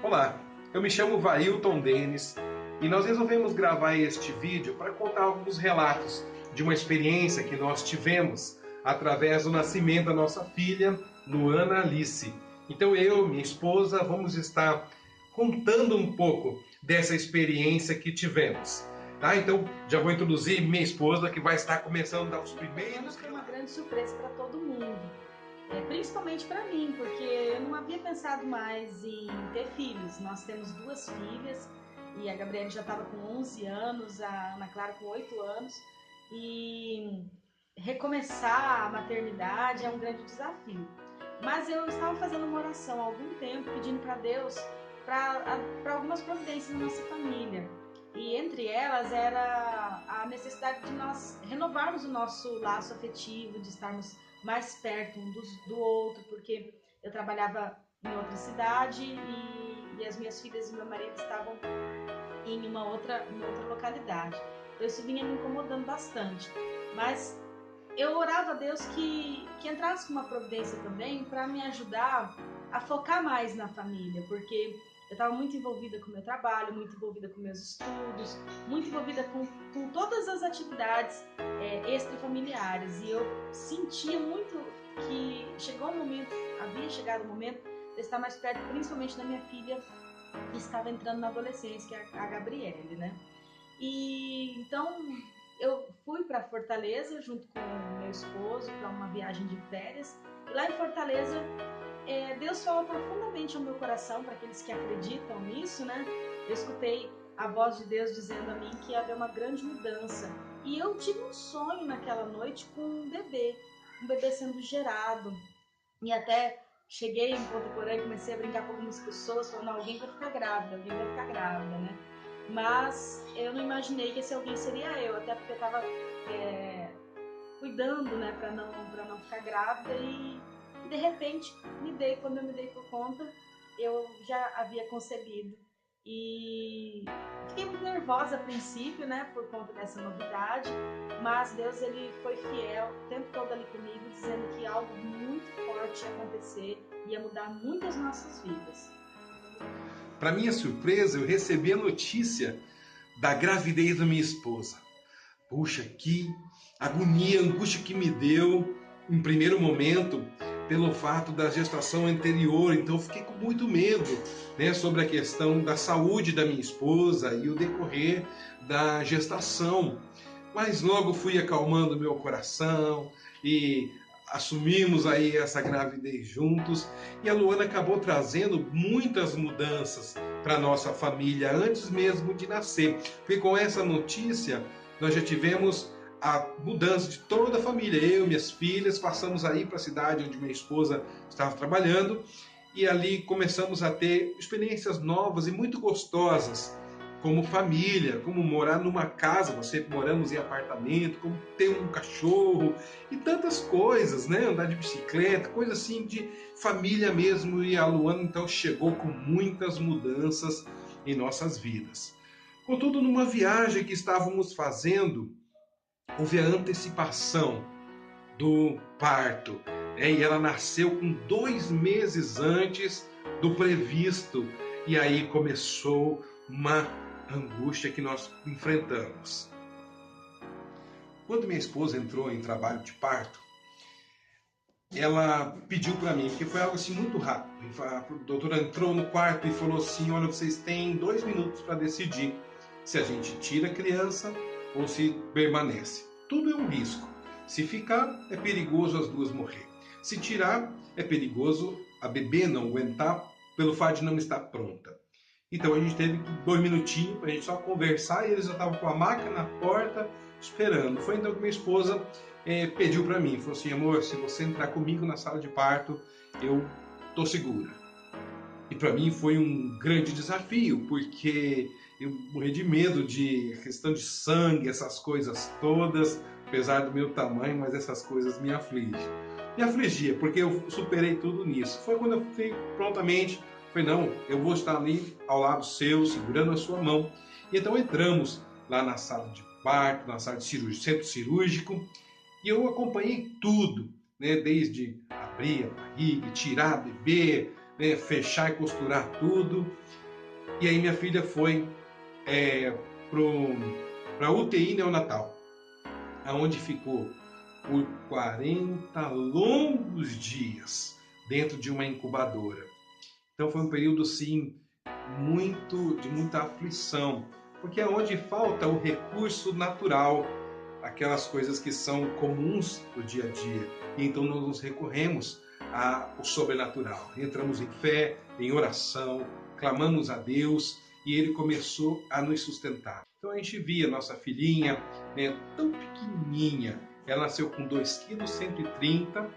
Olá, eu me chamo Vailton Denis e nós resolvemos gravar este vídeo para contar alguns relatos de uma experiência que nós tivemos através do nascimento da nossa filha, Luana Alice. Então eu, minha esposa, vamos estar contando um pouco dessa experiência que tivemos. Tá? Então já vou introduzir minha esposa, que vai estar começando a dar os primeiros. Foi uma grande surpresa para todo mundo, principalalmente para mim, porque eu não havia pensado mais em ter filhos. Nós temos duas filhas e a Gabriela já estava com 11 anos, a Ana Clara com 8 anos, e recomeçar a maternidade é um grande desafio. Mas eu estava fazendo uma oração há algum tempo, pedindo para Deus para algumas providências na nossa família. E entre elas era a necessidade de nós renovarmos o nosso laço afetivo, de estarmos mais perto um do outro, porque eu trabalhava em outra cidade e as minhas filhas e meu marido estavam em uma outra localidade. Então isso vinha me incomodando bastante. Mas eu orava a Deus que entrasse com uma providência também para me ajudar a focar mais na família, porque eu estava muito envolvida com o meu trabalho, muito envolvida com meus estudos, muito envolvida com todas as atividades extrafamiliares. E eu sentia muito que havia chegado o momento de estar mais perto, principalmente da minha filha, que estava entrando na adolescência, que é a Gabriele, né? E então eu fui para Fortaleza junto com o meu esposo para uma viagem de férias. E lá em Fortaleza, Deus falou profundamente ao meu coração, para aqueles que acreditam nisso, né? Eu escutei a voz de Deus dizendo a mim que ia haver uma grande mudança. E eu tive um sonho naquela noite com um bebê sendo gerado. E até cheguei em Ponta Porã e comecei a brincar com algumas pessoas, falando: alguém vai ficar grávida, né? Mas eu não imaginei que esse alguém seria eu, até porque eu estava cuidando, né, para não ficar grávida. E de repente, quando eu me dei por conta, eu já havia concebido. E fiquei muito nervosa a princípio, né, por conta dessa novidade, mas Deus, ele foi fiel o tempo todo ali comigo, dizendo que algo muito forte ia acontecer, ia mudar muito as nossas vidas. Para minha surpresa, eu recebi a notícia da gravidez da minha esposa. Puxa, que agonia, angústia que me deu em primeiro momento pelo fato da gestação anterior. Então eu fiquei com muito medo, né, sobre a questão da saúde da minha esposa e o decorrer da gestação. Mas logo fui acalmando meu coração e assumimos aí essa gravidez juntos, e a Luana acabou trazendo muitas mudanças para nossa família antes mesmo de nascer. Porque com essa notícia nós já tivemos a mudança de toda a família. Eu e minhas filhas passamos aí para a cidade onde minha esposa estava trabalhando, e ali começamos a ter experiências novas e muito gostosas como família, como morar numa casa, nós sempre moramos em apartamento, como ter um cachorro e tantas coisas, né? Andar de bicicleta, coisa assim de família mesmo. E a Luana então chegou com muitas mudanças em nossas vidas. Contudo, numa viagem que estávamos fazendo, houve a antecipação do parto, né? E ela nasceu com 2 meses antes do previsto, e aí começou uma angústia que nós enfrentamos. Quando minha esposa entrou em trabalho de parto, ela pediu para mim, porque foi algo assim muito rápido. A doutora entrou no quarto e falou assim: olha, vocês têm 2 minutos para decidir se a gente tira a criança ou se permanece. Tudo é um risco. Se ficar, é perigoso as duas morrer. Se tirar, é perigoso a bebê não aguentar pelo fato de não estar pronta. Então a gente teve 2 minutinhos para a gente só conversar, e eles já estavam com a maca na porta esperando. Foi então que minha esposa pediu para mim, falou assim: amor, se você entrar comigo na sala de parto, eu tô segura. E para mim foi um grande desafio, porque eu morri de medo de questão de sangue, essas coisas todas, apesar do meu tamanho, mas essas coisas me afligem. Me afligia, porque eu superei tudo nisso. Foi quando eu fui prontamente. Falei: não, eu vou estar ali ao lado seu, segurando a sua mão. E então entramos lá na sala de parto, na sala de cirurgia, centro cirúrgico, e eu acompanhei tudo, né? Desde abrir a barriga, tirar a bebê, né, fechar e costurar tudo. E aí minha filha foi para a UTI neonatal, aonde ficou por 40 longos dias dentro de uma incubadora. Então foi um período, sim, de muita aflição, porque é onde falta o recurso natural, aquelas coisas que são comuns do dia a dia. E então nós nos recorremos ao sobrenatural. Entramos em fé, em oração, clamamos a Deus e Ele começou a nos sustentar. Então a gente via nossa filhinha, né, tão pequenininha. Ela nasceu com 2,130 kg,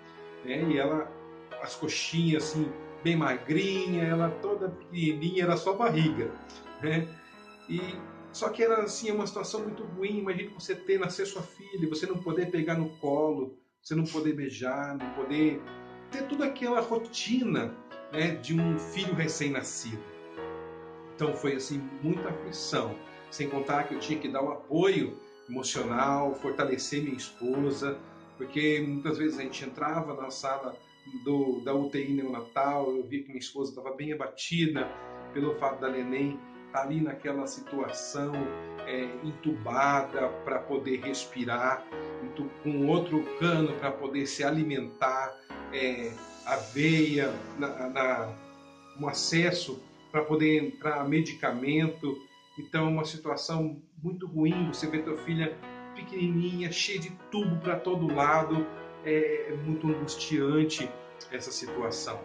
né, e ela, as coxinhas assim, bem magrinha, ela toda pequenininha, era só barriga, né? Só que era assim, uma situação muito ruim. Imagine você nascer sua filha, você não poder pegar no colo, você não poder beijar, não poder ter toda aquela rotina, né, de um filho recém-nascido. Então foi assim, muita aflição, sem contar que eu tinha que dar um apoio emocional, fortalecer minha esposa, porque muitas vezes a gente entrava na sala da UTI neonatal, eu via que minha esposa estava bem abatida pelo fato da neném estar ali naquela situação, entubada para poder respirar, com outro cano para poder se alimentar, a veia, um acesso para poder entrar medicamento. Então, uma situação muito ruim. Você vê tua filha pequenininha, cheia de tubo para todo lado. É muito angustiante essa situação.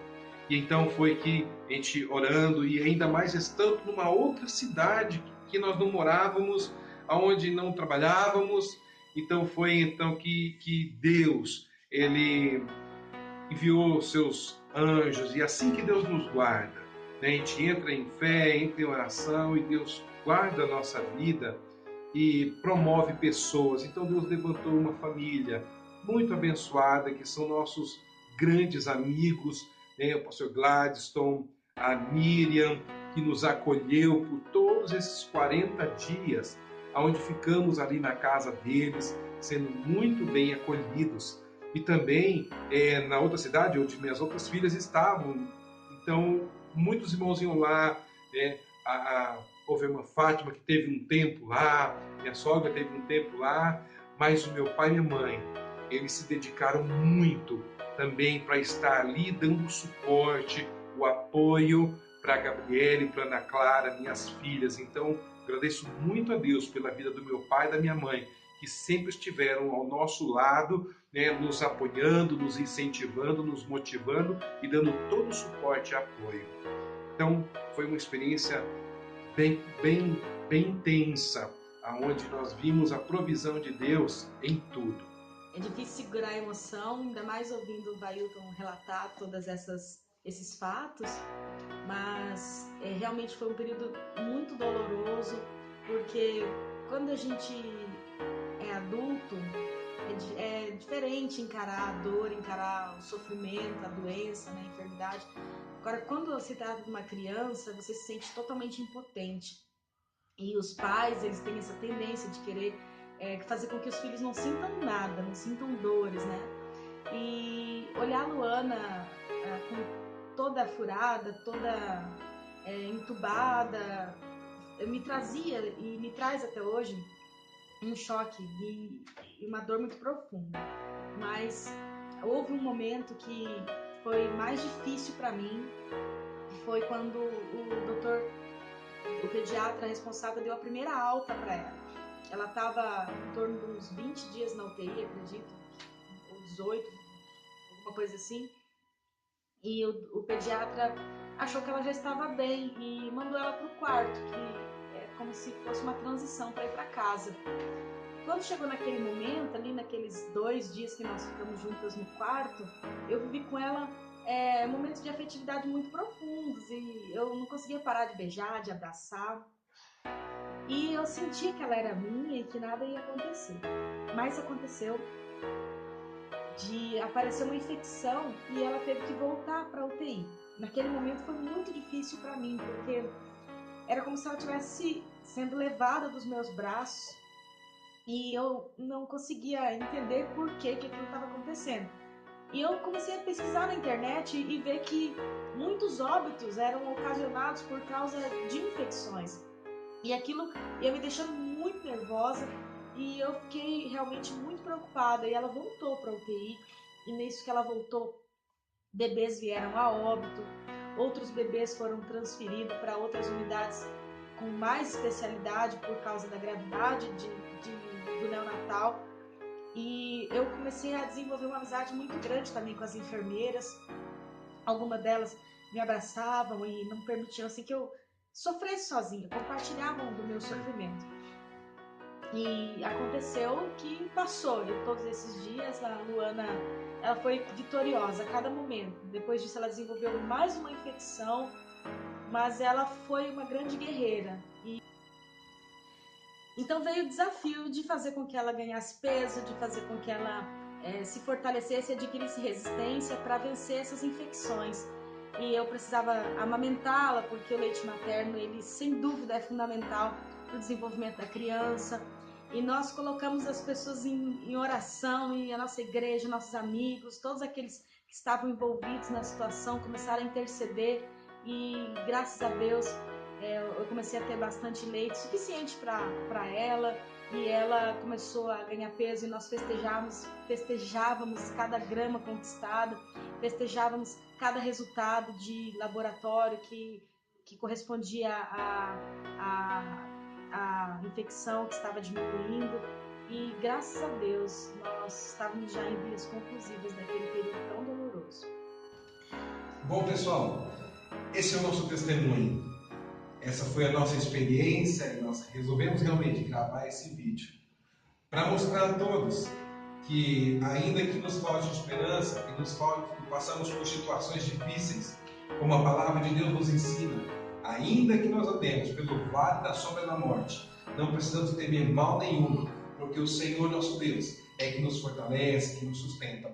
E então foi que a gente orando, e ainda mais estando numa outra cidade que nós não morávamos, aonde não trabalhávamos. Então foi então que Deus, Ele enviou seus anjos, e assim que Deus nos guarda, né? A gente entra em fé, entra em oração, e Deus guarda a nossa vida e promove pessoas. Então Deus levantou uma família muito abençoada, que são nossos grandes amigos, né? O pastor Gladstone, a Miriam, que nos acolheu por todos esses 40 dias, onde ficamos ali na casa deles, sendo muito bem acolhidos. E também na outra cidade, onde minhas outras filhas estavam. Então, muitos irmãos iam lá, né? Houve uma Fátima que teve um tempo lá, minha sogra teve um tempo lá, mas o meu pai e minha mãe, eles se dedicaram muito também para estar ali dando o suporte, o apoio para a Gabriela e para a Ana Clara, minhas filhas. Então, agradeço muito a Deus pela vida do meu pai e da minha mãe, que sempre estiveram ao nosso lado, né, nos apoiando, nos incentivando, nos motivando e dando todo o suporte e apoio. Então, foi uma experiência bem intensa, aonde nós vimos a provisão de Deus em tudo. É difícil segurar a emoção, ainda mais ouvindo o Vailton relatar todos esses fatos, mas realmente foi um período muito doloroso, porque quando a gente é adulto, é diferente encarar a dor, encarar o sofrimento, a doença, né, a enfermidade. Agora, quando você trata de uma criança, você se sente totalmente impotente. E os pais, eles têm essa tendência de querer fazer com que os filhos não sintam nada, não sintam dores, né? E olhar a Luana com toda furada, toda entubada, me trazia e me traz até hoje um choque e uma dor muito profunda. Mas houve um momento que foi mais difícil para mim, foi quando o pediatra responsável deu a primeira alta para ela. Ela estava em torno de uns 20 dias na UTI, acredito, ou 18, alguma coisa assim. E o pediatra achou que ela já estava bem e mandou ela para o quarto, que é como se fosse uma transição para ir para casa. Quando chegou naquele momento, ali naqueles 2 dias que nós ficamos juntas no quarto, eu vivi com ela momentos de afetividade muito profundos, e eu não conseguia parar de beijar, de abraçar. E eu sentia que ela era minha e que nada ia acontecer. Mas aconteceu de aparecer uma infecção e ela teve que voltar para a UTI. Naquele momento foi muito difícil para mim, porque era como se ela estivesse sendo levada dos meus braços e eu não conseguia entender por que aquilo estava acontecendo. E eu comecei a pesquisar na internet e ver que muitos óbitos eram ocasionados por causa de infecções. E aquilo ia me deixando muito nervosa e eu fiquei realmente muito preocupada. E ela voltou para a UTI, e nisso que ela voltou, bebês vieram a óbito, outros bebês foram transferidos para outras unidades com mais especialidade por causa da gravidade do neonatal. E eu comecei a desenvolver uma amizade muito grande também com as enfermeiras. Algumas delas me abraçavam e não permitiam assim que eu sofresse sozinha, compartilhavam do meu sofrimento. E aconteceu que passou, e todos esses dias a Luana, ela foi vitoriosa a cada momento. Depois disso ela desenvolveu mais uma infecção, mas ela foi uma grande guerreira. Então veio o desafio de fazer com que ela ganhasse peso, de fazer com que ela se fortalecesse e adquirisse resistência para vencer essas infecções. E eu precisava amamentá-la, porque o leite materno, ele sem dúvida é fundamental para o desenvolvimento da criança. E nós colocamos as pessoas em oração, e a nossa igreja, nossos amigos, todos aqueles que estavam envolvidos na situação começaram a interceder, e graças a Deus eu comecei a ter bastante leite, suficiente para ela, e ela começou a ganhar peso, e nós festejávamos cada grama conquistada, festejávamos cada resultado de laboratório que correspondia à infecção que estava diminuindo, e graças a Deus nós estávamos já em vias conclusivas daquele período tão doloroso. Bom, pessoal, esse é o nosso testemunho. Essa foi a nossa experiência e nós resolvemos realmente gravar esse vídeo para mostrar a todos que, ainda que nos falte esperança, que passamos por situações difíceis, como a palavra de Deus nos ensina, ainda que nós andemos pelo vale da sombra da morte, não precisamos temer mal nenhum, porque o Senhor nosso Deus é que nos fortalece, que nos sustenta.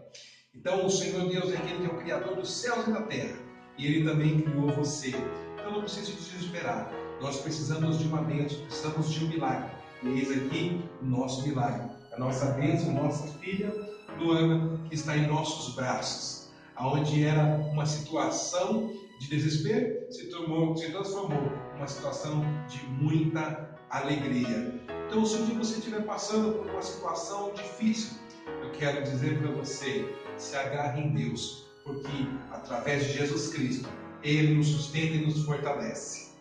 Então o Senhor Deus é aquele que é o Criador dos céus e da terra, e Ele também criou você. Então não precisa se desesperar. Nós precisamos de uma bênção, precisamos de um milagre. E eis aqui o nosso milagre. A nossa bênção, nossa filha Luana, que está em nossos braços. Aonde era uma situação de desespero, se transformou em uma situação de muita alegria. Então, se um dia você estiver passando por uma situação difícil, eu quero dizer para você, se agarre em Deus, porque através de Jesus Cristo, Ele nos sustenta e nos fortalece.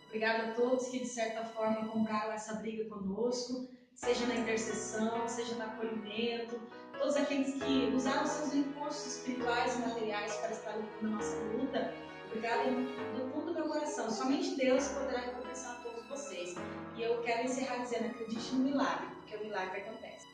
Obrigada a todos que de certa forma compraram essa briga conosco, seja na intercessão, seja no acolhimento, todos aqueles que usaram seus recursos espirituais e materiais para estar lutando a nossa luta. Obrigada do fundo do meu coração. Somente Deus poderá recompensar a todos vocês. E eu quero encerrar dizendo: acredite no milagre, porque o milagre acontece.